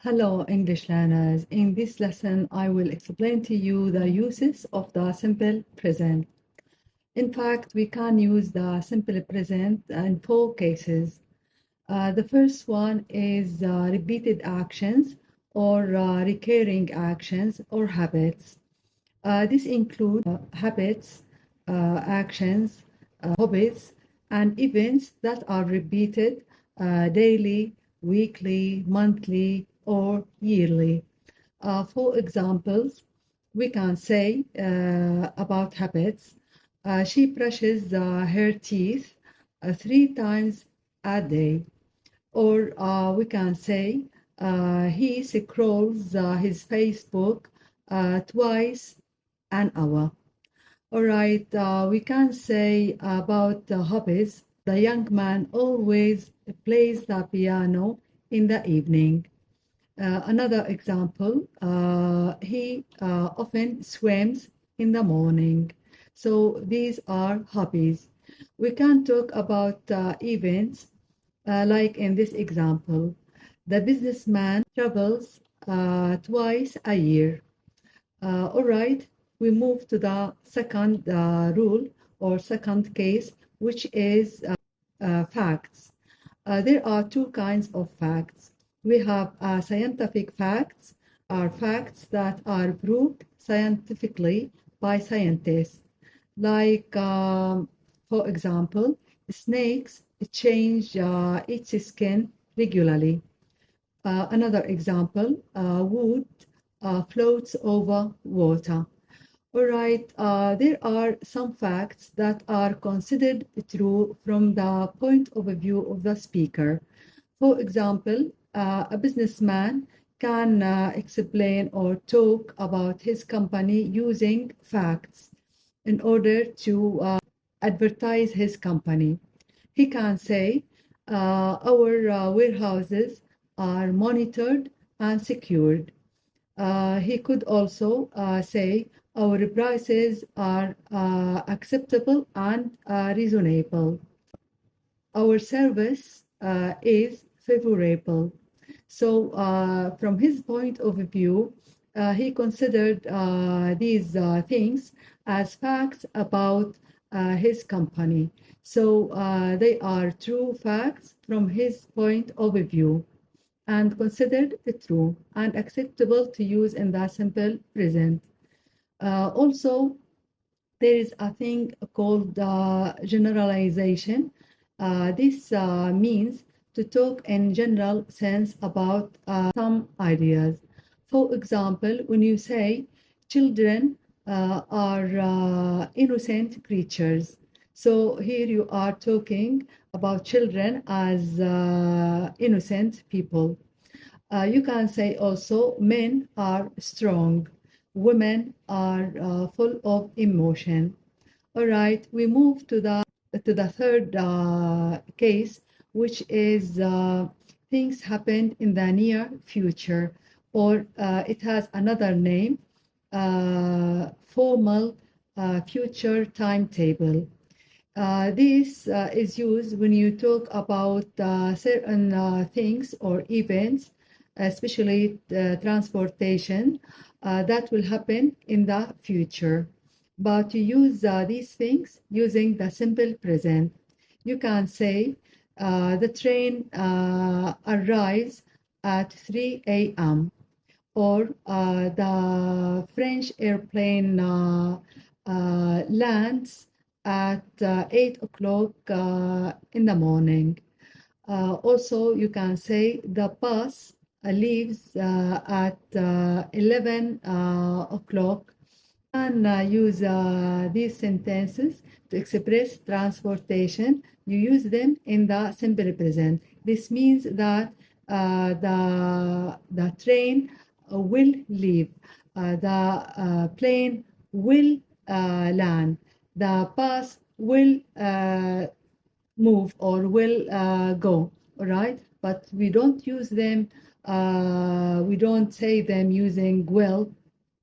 Hello, English learners. In this lesson, I will explain to you the uses of the simple present. In fact, we can use the simple present in four cases. The first one is repeated actions or recurring actions or habits. This includes habits, actions, hobbies, and events that are repeated daily, weekly, monthly, or yearly. For examples, we can say about habits. She brushes her teeth 3 times a day. Or we can say he scrolls his Facebook twice an hour. All right, we can say about the hobbies. The young man always plays the piano in the evening. Another example, he often swims in the morning. So these are hobbies. We can talk about events, like in this example. The businessman travels twice a year. All right, we move to the second rule or second case, which is facts. There are two kinds of facts. We have scientific facts, are facts that are proved scientifically by scientists. Like, for example, snakes change its skin regularly. Another example, wood floats over water. All right, there are some facts that are considered true from the point of view of the speaker. For example, a businessman can explain or talk about his company using facts in order to advertise his company. He can say, our warehouses are monitored and secured. He could also say our prices are acceptable and reasonable. Our service is favorable. So, from his point of view, he considered these things as facts about his company. So, they are true facts from his point of view and considered true and acceptable to use in the simple present. Also, there is a thing called generalization. This means to talk in general sense about some ideas. For example, when you say children are innocent creatures, so here you are talking about children as innocent people. You can say also men are strong, women are full of emotion. All right, we move to the third case, which is things happened in the near future, or it has another name, formal future timetable. This is used when you talk about certain things or events, especially transportation, that will happen in the future. But you use these things using the simple present. You can say the train arrives at 3 a.m. or the French airplane lands at 8 o'clock in the morning. Also, you can say the bus leaves at 11 o'clock, and use these sentences to express transportation. You use them in the simple present. This means that the train will leave, the plane will land, the bus will move or will go, all right? But we don't use them, we don't say them using will,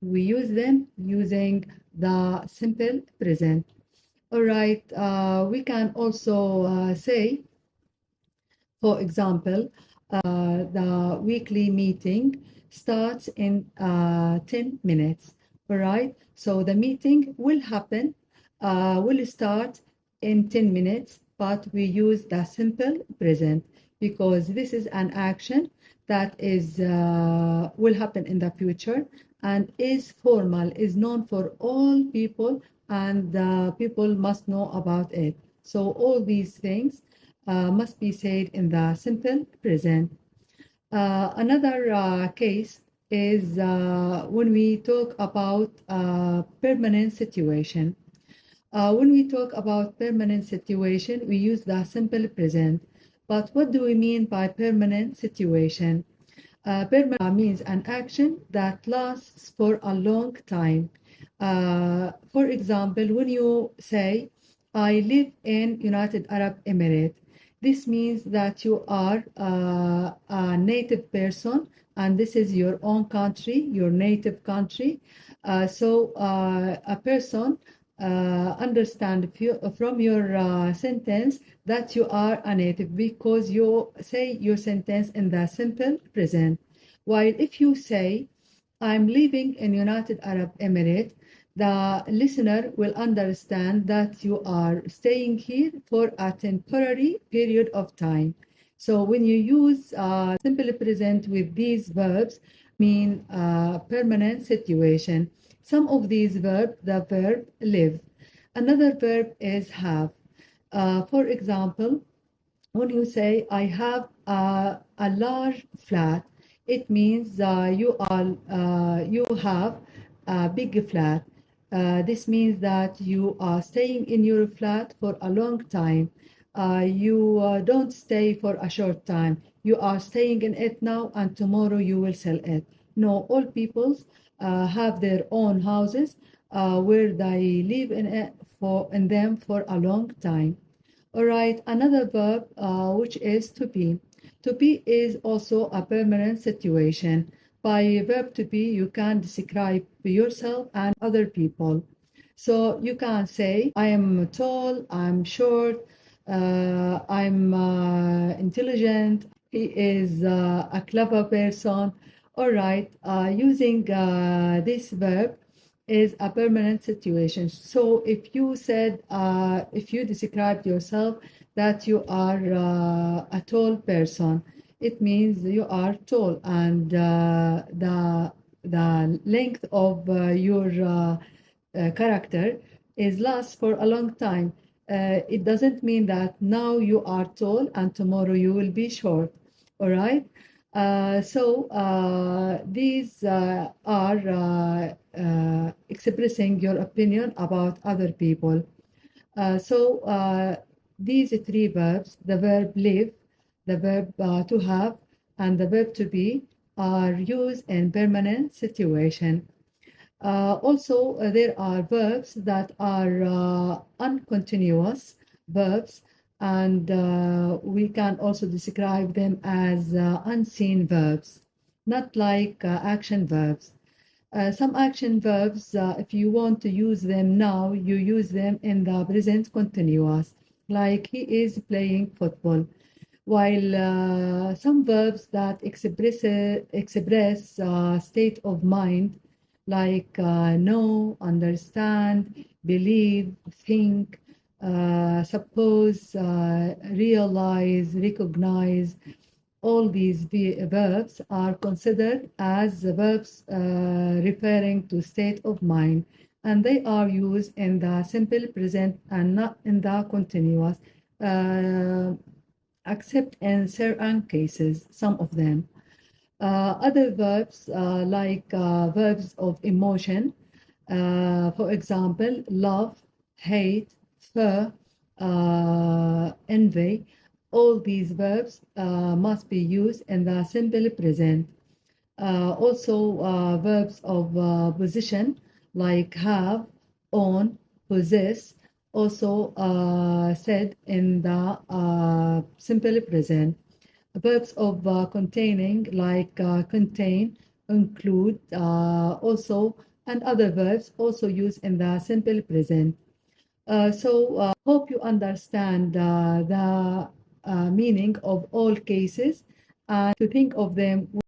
we use them using the simple present. All right, we can also say, for example, The weekly meeting starts in 10 minutes. All right. So the meeting will start in 10 minutes, but we use the simple present because this is an action that is will happen in the future and is formal, is known for all people, and people must know about it. So all these things must be said in the simple present. Another case is when we talk about permanent situation. When we talk about permanent situation, we use the simple present. But what do we mean by permanent situation? Permanent means an action that lasts for a long time. For example, when you say, I live in United Arab Emirates, this means that you are a native person and this is your own country, your native country. So a person understand from your sentence that you are a native because you say your sentence in the simple present. While if you say, I'm living in United Arab Emirates, the listener will understand that you are staying here for a temporary period of time. So when you use simple present with these verbs, mean permanent situation. Some of these verbs, the verb live. Another verb is have. For example, when you say I have a large flat, it means you have a big flat. This means that you are staying in your flat for a long time. You don't stay for a short time. You are staying in it now and tomorrow you will sell it. No, all peoples have their own houses where they live in them for a long time. All right, another verb which is to be. To be is also a permanent situation. By verb to be, you can describe yourself and other people. So you can say, I am tall, I'm short, I'm intelligent, he is a clever person. All right, using this verb is a permanent situation. So if you described yourself that you are a tall person, it means you are tall, and the length of your character is lasts for a long time. It doesn't mean that now you are tall and tomorrow you will be short. All right. So these are expressing your opinion about other people. So these three verbs, the verb live, the verb to have, and the verb to be, are used in permanent situation. Also, there are verbs that are uncontinuous verbs, and we can also describe them as unseen verbs, not like action verbs. Some action verbs, if you want to use them now, you use them in the present continuous, like he is playing football. While some verbs that express state of mind, like know, understand, believe, think, suppose, realize, recognize, all these verbs are considered as verbs referring to state of mind, and they are used in the simple present and not in the continuous, uh, except in certain cases, some of them. Other verbs, like verbs of emotion, for example, love, hate, fear, envy, all these verbs must be used in the simple present. Also, verbs of position like have, own, possess, also said in the simple present. Verbs of containing like contain, include, also, and other verbs also used in the simple present. So hope you understand the meaning of all cases and to think of them